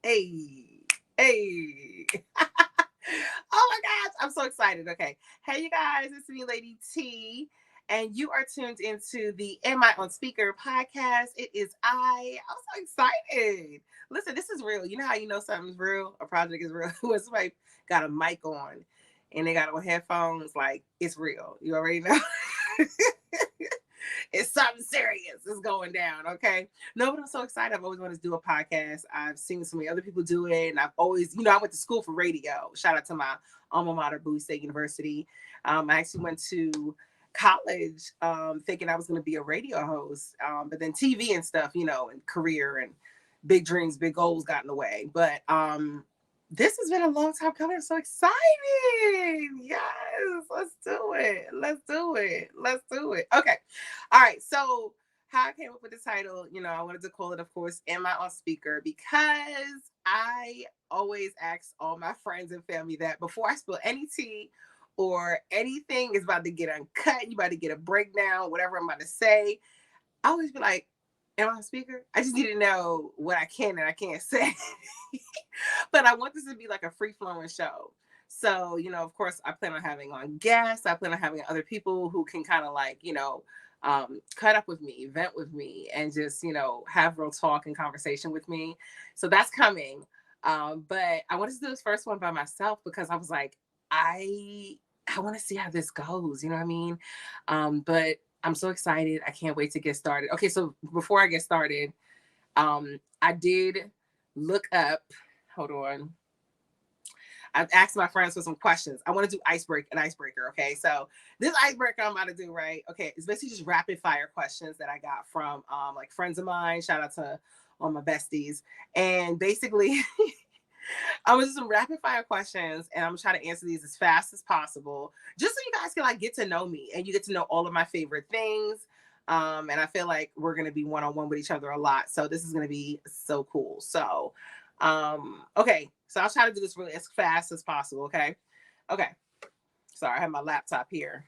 Hey, hey. Oh my gosh, I'm so excited. Okay. Hey, you guys, it's me, Lady T, and you are tuned into the Am I on Speaker podcast. It is I'm so excited. Listen, this is real. You know how you know something's real? A project is real when somebody got a mic on and they got on headphones, like it's real. You already know. It's something serious is going down. Okay. No, but I'm so excited. I've always wanted to do a podcast. I've seen so many other people do it. And I've always, I went to school for radio. Shout out to my alma mater, Bowie State University. I actually went to college thinking I was going to be a radio host. But then TV and stuff, and career and big dreams, big goals got in the way. But this has been a long time coming. I'm so excited. Yes, let's do it. Let's do it. Let's do it. Okay. All right. So, how I came up with the title, I wanted to call it, of course, Am I on Speaker? Because I always ask all my friends and family that before I spill any tea or anything is about to get uncut, you about to get a breakdown, whatever I'm about to say, I always be like, am I on speaker? I just need to know what I can and I can't say. But I want this to be like a free-flowing show. So, of course, I plan on having on guests. I plan on having other people who can kind of like, cut up with me, vent with me, and just, have real talk and conversation with me. So that's coming. But I wanted to do this first one by myself because I was like, I want to see how this goes. You know what I mean? But I'm so excited. I can't wait to get started. Okay, so before I get started, I did look up, hold on. I've asked my friends for some questions. I want to do an icebreaker. Okay. So this icebreaker I'm about to do, right? Okay. It's basically just rapid fire questions that I got from like friends of mine. Shout out to all my besties. And basically I was just some rapid fire questions and I'm gonna try to answer these as fast as possible. Just so you guys can like get to know me and you get to know all of my favorite things. And I feel like we're gonna be one-on-one with each other a lot. So this is gonna be so cool. So okay, so I'll try to do this really as fast as possible. Okay, sorry, I have my laptop here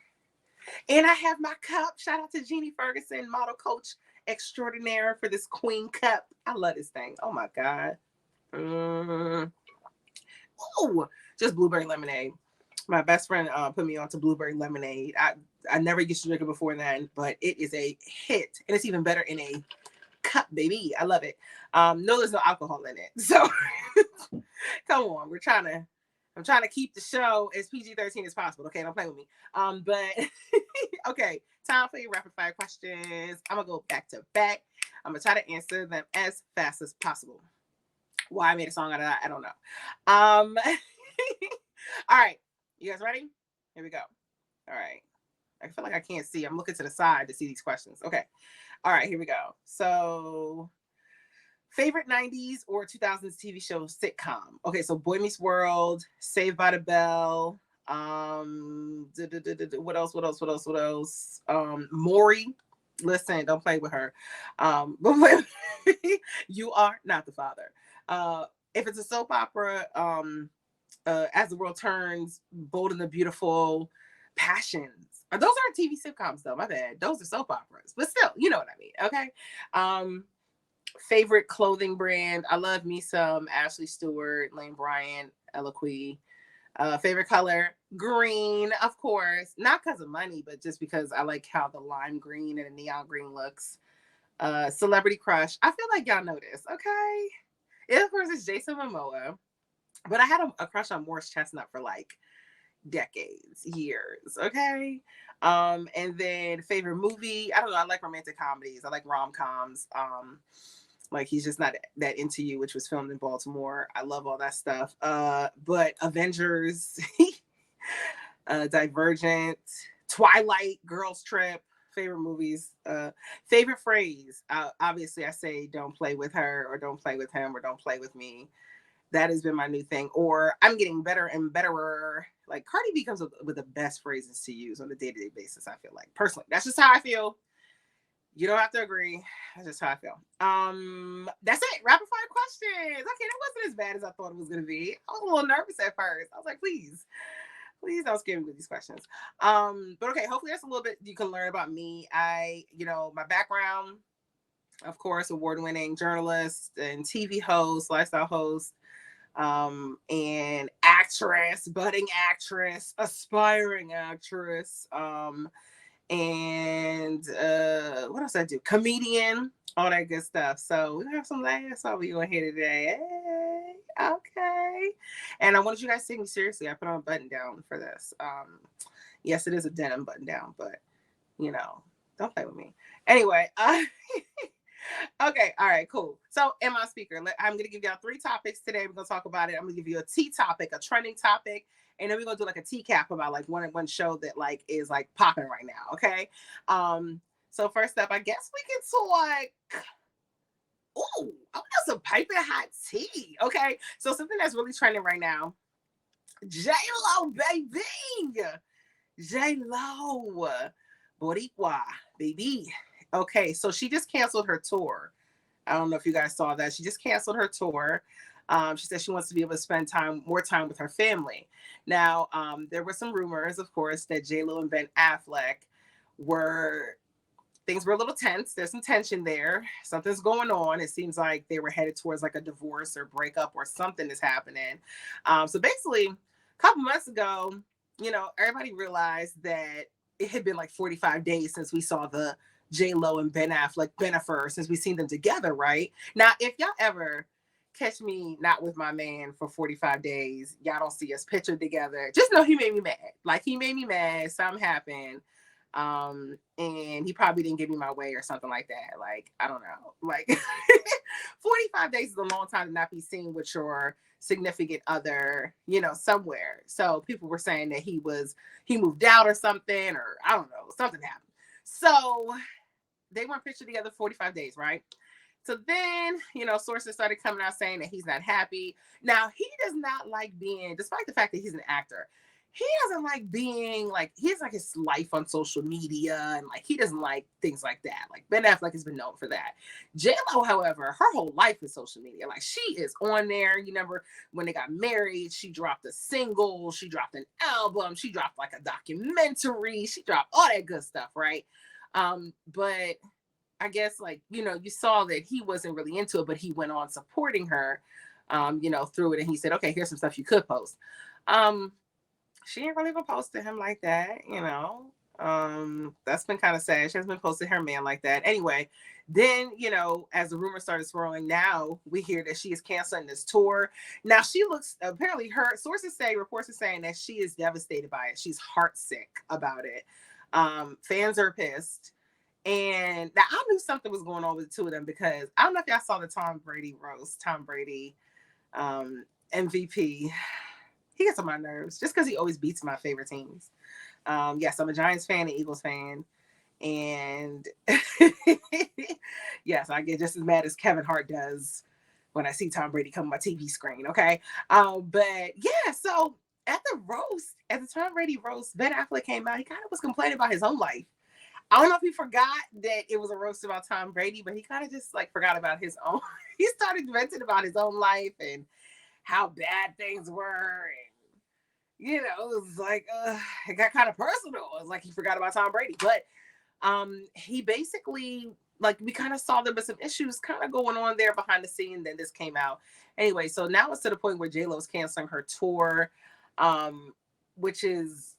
and I have my cup. Shout out to Jeannie Ferguson, model coach extraordinaire, for this queen cup. I love this thing. Oh my god. Oh, just blueberry lemonade. My best friend put me on to blueberry lemonade. I never used to drink it before then, but it is a hit, and it's even better in a cup, baby. I love it. No, there's no alcohol in it, so come on. I'm trying to keep the show as PG-13 as possible. Okay, don't play with me. But okay, time for your rapid fire questions. I'm gonna go back to back. I'm gonna try to answer them as fast as possible. Why I made a song out of that, I don't know. All right, you guys ready? Here we go. All right. I feel like I can't see. I'm looking to the side to see these questions. Okay. All right, here we go. So, favorite 90s or 2000s TV show sitcom? Okay, so Boy Meets World, Saved by the Bell, what else? Maury. Listen, don't play with her. But You Are Not the Father. If it's a soap opera, As the World Turns, Bold and the Beautiful, Passions. Those aren't TV sitcoms though. My bad. Those are soap operas, but still, you know what I mean. Okay. Favorite clothing brand? I love me some Ashley Stewart, Lane Bryant, Eloquii. Favorite color? Green, of course. Not because of money, but just because I like how the lime green and the neon green looks. Celebrity crush. I feel like y'all know this. Okay. It, of course, is Jason Momoa. But I had a crush on Morris Chestnut for like decades, years. Okay. And then favorite movie, I don't know, I like romantic comedies. I like rom-coms. Like He's Just Not That Into You, which was filmed in Baltimore. I love all that stuff. But Avengers, Divergent, Twilight, Girls Trip, favorite movies. Favorite phrase, obviously I say don't play with her or don't play with him or don't play with me. That has been my new thing. Or I'm getting better and betterer. Like Cardi B comes with the best phrases to use on a day-to-day basis, I feel like. Personally, that's just how I feel. You don't have to agree. That's just how I feel. That's it. Rapid fire questions. Okay, that wasn't as bad as I thought it was gonna be. I was a little nervous at first. I was like, please don't scare me with these questions. But okay, hopefully that's a little bit you can learn about me. My background. of course, award-winning journalist and TV host, lifestyle host, and actress, budding actress, aspiring actress, and what else I do? Comedian, all that good stuff. So we have some laughs over you on here today. Hey, okay. And I wanted you guys to take me seriously. I put on a button down for this. Yes, it is a denim button down, but you know, don't play with me. Anyway, okay, all right, cool. So, in my speaker, I'm going to give y'all 3 topics today. We're going to talk about it. I'm going to give you a T topic, a trending topic, and then we're going to do like a T cap about like one show that like is like popping right now. Okay. So first up, I guess we get to like, ooh, I want some piping hot tea. Okay. So something that's really trending right now, J-Lo, baby. J-Lo, Boricua, baby. Okay, so she just canceled her tour. I don't know if you guys saw that. She just canceled her tour. She said she wants to be able to spend more time with her family. Now, there were some rumors, of course, that J-Lo and Ben Affleck things were a little tense. There's some tension there. Something's going on. It seems like they were headed towards like a divorce or breakup or something is happening. So basically, a couple months ago, everybody realized that it had been like 45 days since we saw the J-Lo and Ben Affleck Bennifer, since we've seen them together, right? Now, if y'all ever catch me not with my man for 45 days, y'all don't see us pictured together, just know he made me mad. Like, he made me mad, something happened. And he probably didn't give me my way or something like that. Like, I don't know. Like, 45 days is a long time to not be seen with your significant other, somewhere. So people were saying that he moved out or something, or I don't know, something happened. So they weren't pictured together 45 days, right? So then, sources started coming out saying that he's not happy. Now, he does not like being, despite the fact that he's an actor, he doesn't like being like, he has like his life on social media, and like he doesn't like things like that. Like Ben Affleck has been known for that. J-Lo, however, her whole life is social media. Like, she is on there. You remember when they got married, she dropped a single, she dropped an album, she dropped like a documentary, she dropped all that good stuff, right? But I guess like, you saw that he wasn't really into it, but he went on supporting her, through it. And he said, okay, here's some stuff you could post. She ain't really been posting him like that, that's been kind of sad. She hasn't been posting her man like that. Anyway, then, as the rumors started swirling, now we hear that she is canceling this tour. Now, she looks, apparently her reports are saying that she is devastated by it. She's heartsick about it. Fans are pissed. And now I knew something was going on with the two of them, because I don't know if y'all saw the Tom Brady roast. Tom Brady, MVP. He gets on my nerves just because he always beats my favorite teams. Yes, I'm a Giants fan and Eagles fan. And yes, I get just as mad as Kevin Hart does when I see Tom Brady come on my TV screen. Okay. But yeah, so at the Tom Brady roast, Ben Affleck came out. He kind of was complaining about his own life. I don't know if he forgot that it was a roast about Tom Brady, but he kind of just like forgot about his own. He started venting about his own life and how bad things were. And, it was like, it got kind of personal. It was like he forgot about Tom Brady. But he basically, like, we kind of saw there was some issues kind of going on there behind the scene. Then this came out. Anyway, so now it's to the point where J-Lo is canceling her tour, which is...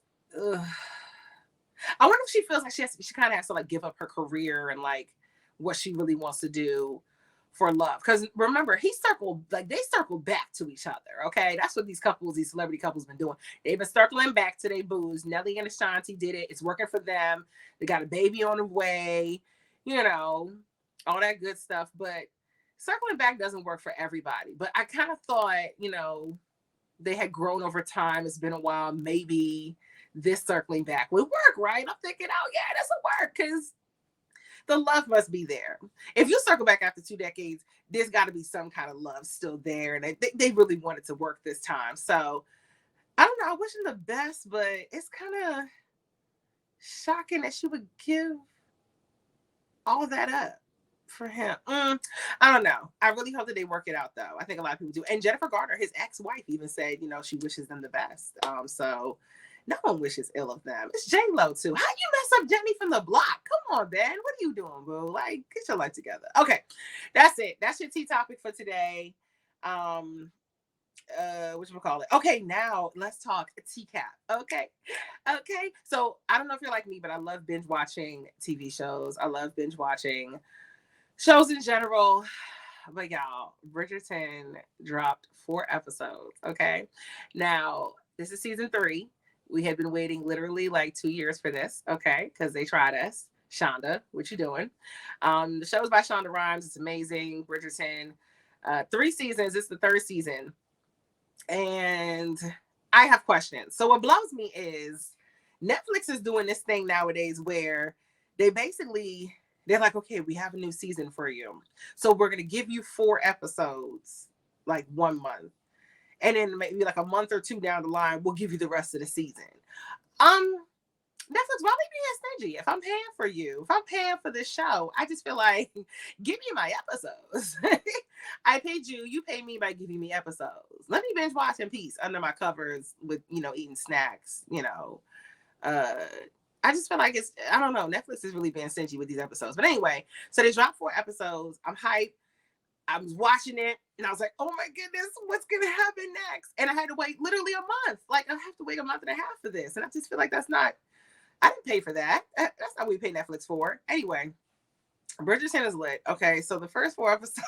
I wonder if she feels like she kind of has to like give up her career and like what she really wants to do for love. Because remember, they circled back to each other. Okay, that's what these celebrity couples been doing. They've been circling back to their booze. Nelly and Ashanti did it. It's working for them. They got a baby on the way. All that good stuff. But circling back doesn't work for everybody. But I kind of thought, they had grown over time. It's been a while. Maybe this circling back would work, right? I'm thinking, oh yeah, this will work, because the love must be there. If you circle back after 2 decades, there's got to be some kind of love still there, and they really wanted to work this time. So I don't know. I wish him the best, but it's kind of shocking that she would give all that up for him. I don't know. I really hope that they work it out, though. I think a lot of people do. And Jennifer Garner, his ex-wife, even said, she wishes them the best. So No one wishes ill of them. It's J-Lo too. How you mess up Jenny from the block? Come on, Ben. What are you doing, boo? Like, get your life together. Okay, that's it. That's your tea topic for today. Whatchamacallit? Okay, now let's talk TCAP. Okay. So I don't know if you're like me, but I love binge watching TV shows. I love binge watching shows in general. But y'all, Bridgerton dropped 4 episodes. Okay. Now, this is season 3. We had been waiting literally like 2 years for this, okay, because they tried us. Shonda, what you doing? The show is by Shonda Rhimes. It's amazing. Bridgerton, 3 seasons. It's the 3rd season. And I have questions. So what blows me is Netflix is doing this thing nowadays where they're like, okay, we have a new season for you. So we're going to give you 4 episodes, like 1 month. And then maybe like a month or 2 down the line, we'll give you the rest of the season. Netflix, why be being stingy? If I'm paying for you, if I'm paying for this show, I just feel like, give me my episodes. I paid you, you pay me by giving me episodes. Let me binge watch in peace under my covers with, eating snacks, I just feel like I don't know, Netflix is really being stingy with these episodes. But anyway, so they dropped 4 episodes. I'm hyped. I was watching it and I was like, oh my goodness, what's going to happen next? And I had to wait literally a month. Like, I have to wait a month and a half for this. And I just feel like I didn't pay for that. That's not what we pay Netflix for. Anyway, Bridgerton is lit. Okay, so the first 4 episodes,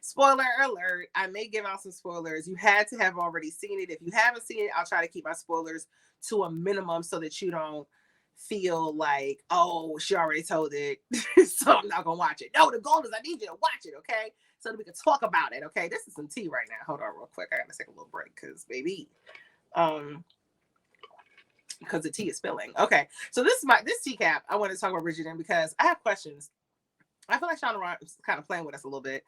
spoiler alert, I may give out some spoilers. You had to have already seen it. If you haven't seen it, I'll try to keep my spoilers to a minimum so that you don't feel like, oh, she already told it, so I'm not going to watch it. No, the goal is I need you to watch it, okay? So that we can talk about it, okay? This is some tea right now. Hold on real quick. I got to take a little break because, baby, because the tea is spilling. Okay, so this tea cap. I want to talk about Bridgerton because I have questions. I feel like Shonda Rhimes is kind of playing with us a little bit.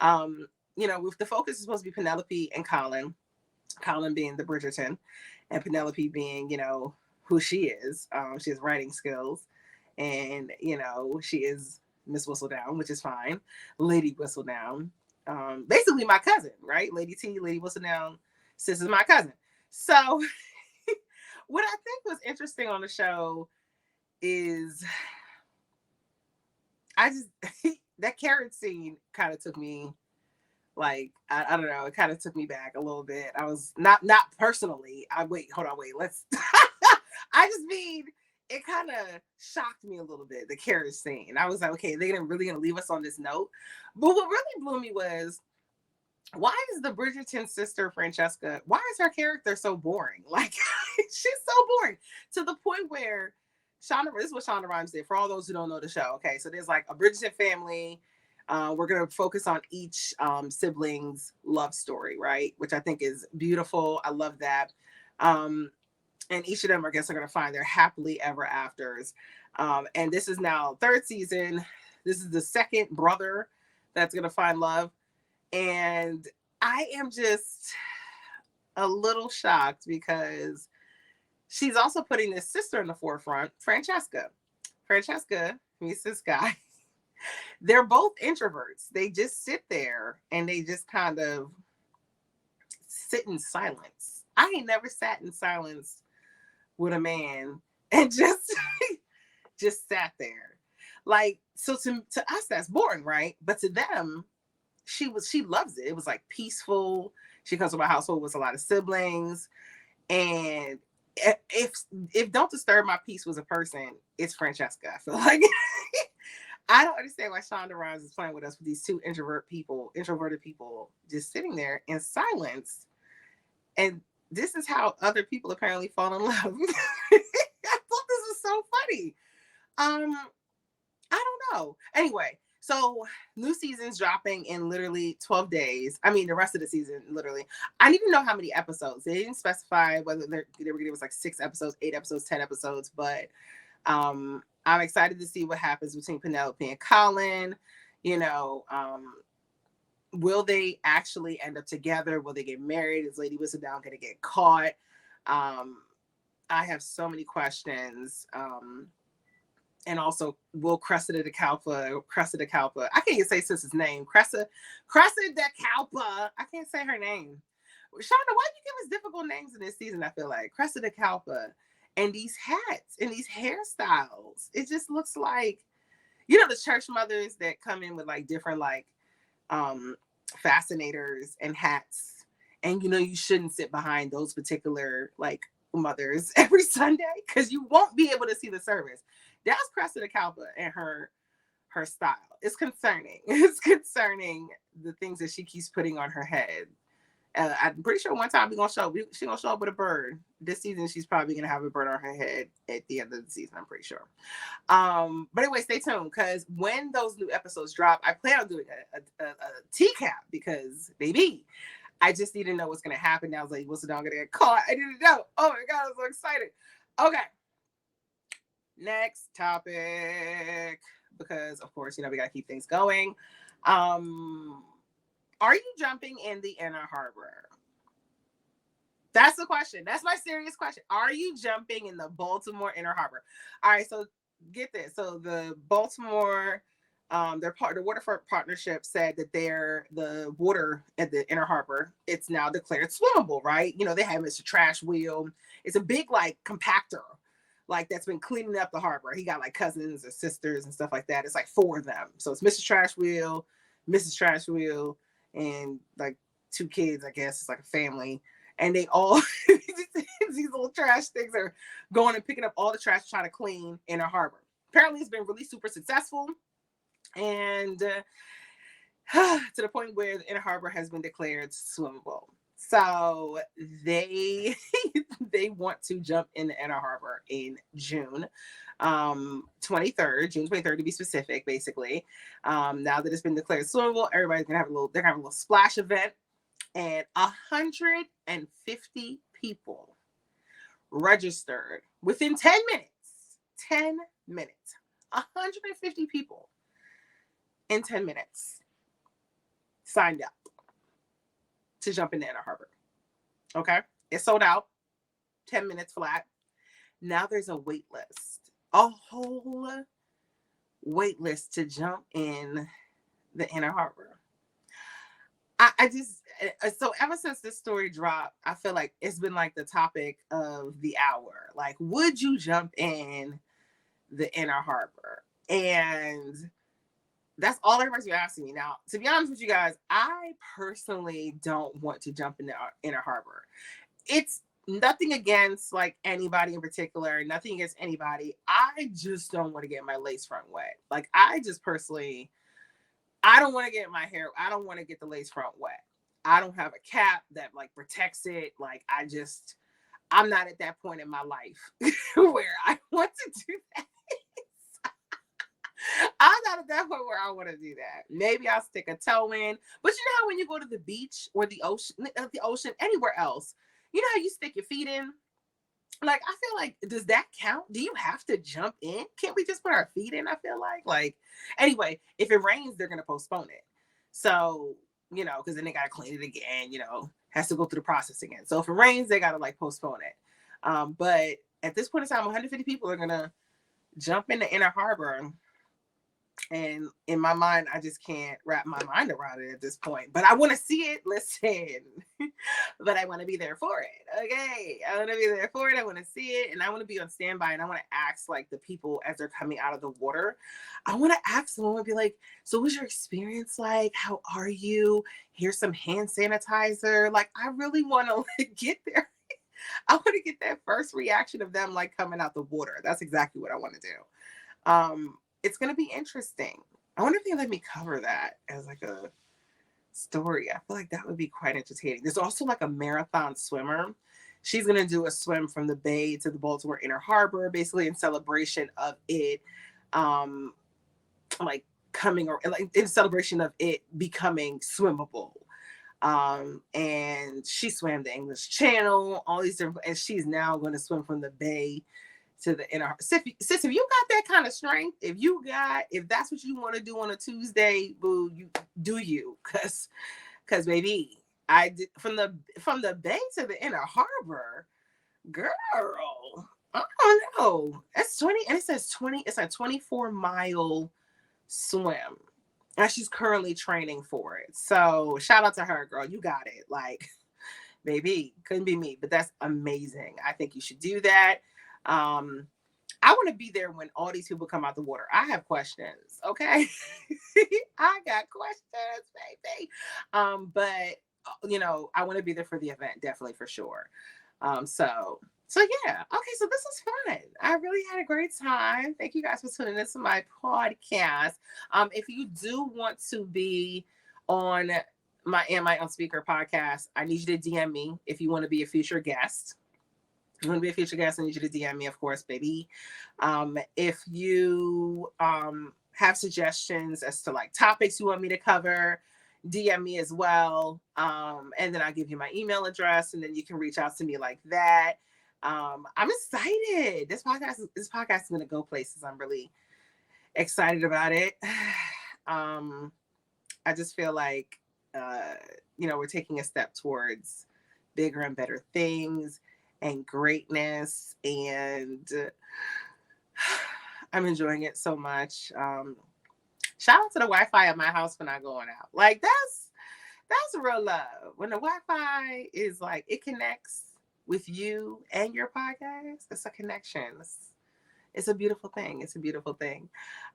With the focus is supposed to be Penelope and Colin being the Bridgerton, and Penelope being, who she is. She has writing skills, and she is Miss Whistledown, which is fine. Lady Whistledown, basically my cousin, right? Lady T, Lady Whistledown, sis is my cousin. So. What I think was interesting on the show is that carrot scene kind of took me, like, I don't know, it kind of took me back a little bit. I was not personally. Let's I just mean it kind of shocked me a little bit, the carrot scene. I was like, okay, they're really gonna leave us on this note. But what really blew me was, why is the Bridgerton sister, Francesca, why is her character so boring? Like, she's so boring to the point where this is what Shonda Rhimes did, for all those who don't know the show. Okay, so there's like a Bridgerton family. We're going to focus on each sibling's love story, right? Which I think is beautiful. I love that. And each of them, I guess, are going to find their happily ever afters. And this is now 3rd season. This is the 2nd brother that's going to find love. And I am just a little shocked because she's also putting this sister in the forefront, Francesca. Francesca meets this guy. They're both introverts. They just sit there and they just kind of sit in silence. I ain't never sat in silence with a man and just sat there. Like, so to us, that's boring, right? But to them, she loves it. It was like peaceful. She comes from a household with a lot of siblings. And if Don't Disturb My Peace was a person, it's Francesca. I feel like I don't understand why Shonda Rhimes is playing with us with these 2 introverted people just sitting there in silence. And this is how other people apparently fall in love. I thought this was so funny. I don't know. Anyway, so new season's dropping in literally 12 days. I mean, the rest of the season, literally. I need to know how many episodes. They didn't specify whether they were going to give us like 6 episodes, 8 episodes, 10 episodes, but I'm excited to see what happens between Penelope and Colin. Will they actually end up together? Will they get married? Is Lady Whistledown going to get caught? I have so many questions. And also, will Cressida de Calpa, I can't even say sis's name. Cressida de Calpa, I can't say her name. Shonda, why do you give us difficult names in this season? I feel like Cressida Kalpa and these hats and these hairstyles. It just looks like, you know, the church mothers that come in with like different like fascinators and hats. And you know, you shouldn't sit behind those particular like mothers every Sunday because you won't be able to see the service. That's Cressida Kalpa and her style. It's concerning. It's concerning the things that she keeps putting on her head. I'm pretty sure one time she's gonna show up with a bird. This season, she's probably gonna have a bird on her head at the end of the season. I'm pretty sure. But anyway, stay tuned because when those new episodes drop, I plan on doing a TCAP because baby, I just need to know what's gonna happen. Now I was like, what's gonna get caught? I didn't know. Oh my god, I'm so excited. Okay, next topic because of course, you know, we gotta keep things going. Are you jumping in the Inner Harbor? That's the question. That's my serious question. Are you jumping in the Baltimore Inner Harbor? All right, so get this. So the Baltimore, the waterfront partnership said that the water at the Inner Harbor, it's now declared swimmable, right? You know, they have Mr. Trash Wheel. It's a big like compactor, like that's been cleaning up the harbor. He got like cousins or sisters and stuff like that. It's like 4 of them. So it's Mr. Trash Wheel, Mrs. Trash Wheel, and like 2 kids, I guess. It's like a family. And they all, these little trash things are going and picking up all the trash trying to clean Inner Harbor. Apparently it's been really super successful. And to the point where the Inner Harbor has been declared swimmable. So they want to jump in the Inner Harbor in June 23rd to be specific, basically. Now that it's been declared swimmable, everybody's gonna have they're gonna have a little splash event, and 150 people registered within 10 minutes. 10 minutes. 150 people in 10 minutes signed up to jump in the Inner Harbor. Okay, it's sold out. 10 minutes flat. Now there's a wait list. A whole wait list to jump in the Inner Harbor. So ever since this story dropped, I feel like it's been like the topic of the hour. Like, would you jump in the Inner Harbor? And that's all everybody's been asking me. Now, to be honest with you guys, I personally don't want to jump in the Inner Harbor. It's nothing against like anybody in particular, nothing against anybody. I just don't want to get my lace front wet. Like I just personally, I don't want to get my hair, I don't want to get the lace front wet. I don't have a cap that like protects it. Like I'm not at that point in my life where I want to do that. I'm not at that point where I want to do that. Maybe I'll stick a toe in. But you know how when you go to the beach or the ocean, anywhere else, you know how you stick your feet in? Like, I feel like, does that count? Do you have to jump in? Can't we just put our feet in? I feel like, anyway, if it rains, they're going to postpone it. So, you know, because then they got to clean it again, you know, has to go through the process again. So if it rains, they got to like postpone it. But at this point in time, 150 people are going to jump in the Inner Harbor. And in my mind, I just can't wrap my mind around it at this point. But I want to see it. Listen, but I want to be there for it. Okay, I want to be there for it. I want to see it, and I want to be on standby. And I want to ask like the people as they're coming out of the water. I want to ask them. I want to be like, "So, what's your experience like? How are you? Here's some hand sanitizer." Like, I really want to like get there. I want to get that first reaction of them like coming out the water. That's exactly what I want to do. It's going to be interesting. I wonder if they let me cover that as like a story. I feel like that would be quite entertaining. There's also like a marathon swimmer. She's going to do a swim from the Bay to the Baltimore Inner Harbor, basically in celebration of it, like coming or like in celebration of it becoming swimmable. And she swam the English Channel, all these different, and she's now going to swim from the Bay to the Inner. Sis, if you got that kind of strength, if that's what you want to do on a Tuesday, boo, you do you, cause baby, I did from the Bay to the Inner Harbor, girl. I don't know. That's 20, and it says 20. It's a 24-mile swim, and she's currently training for it. So shout out to her, girl. You got it. Like, baby, couldn't be me, but that's amazing. I think you should do that. I want to be there when all these people come out the water. I have questions, okay? I got questions, baby. But I want to be there for the event, definitely for sure. So yeah. Okay, so this was fun. I really had a great time. Thank you guys for tuning into my podcast. If you do want to be on my Am I on Speaker podcast, I need you to DM me if you want to be a future guest. You want to be a future guest, I need you to DM me, of course, baby. If you have suggestions as to like topics you want me to cover, DM me as well. And then I'll give you my email address, and then you can reach out to me like that. I'm excited. This podcast is going to go places. I'm really excited about it. I just feel like, we're taking a step towards bigger and better things and greatness, and I'm enjoying it so much. Shout out to the Wi-Fi at my house for not going out. Like that's real love. When the Wi-Fi is like, it connects with you and your podcast, it's a connection. It's a beautiful thing. It's a beautiful thing.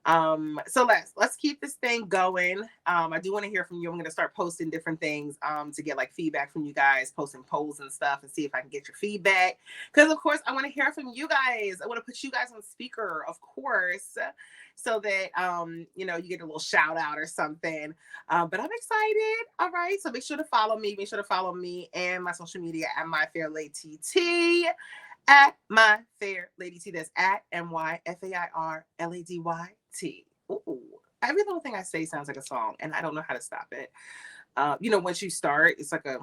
So let's keep this thing going. I do want to hear from you. I'm going to start posting different things to get like feedback from you guys, posting polls and stuff, and see if I can get your feedback. Because of course, I want to hear from you guys. I want to put you guys on speaker, of course, so that you get a little shout out or something. But I'm excited. All right. So make sure to follow me. Make sure to follow me and my social media at My Fair Lady TT. At My Fair Lady T. That's at MyFairLadyT. Ooh, every little thing I say sounds like a song, and I don't know how to stop it. Once you start, it's like a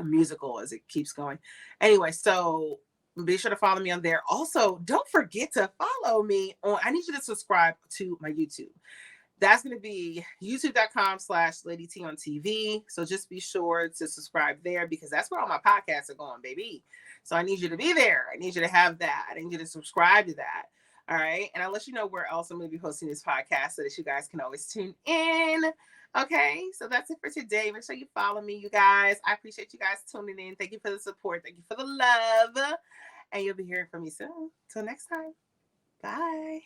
musical as it keeps going. Anyway, so be sure to follow me on there. Also, don't forget to follow me on. I need you to subscribe to my YouTube. That's going to be youtube.com/Lady T on TV. So just be sure to subscribe there, because that's where all my podcasts are going, baby. So I need you to be there. I need you to have that. I need you to subscribe to that. All right. And I'll let you know where else I'm going to be hosting this podcast so that you guys can always tune in. Okay. So that's it for today. Make sure you follow me, you guys. I appreciate you guys tuning in. Thank you for the support. Thank you for the love. And you'll be hearing from me soon. Till next time. Bye.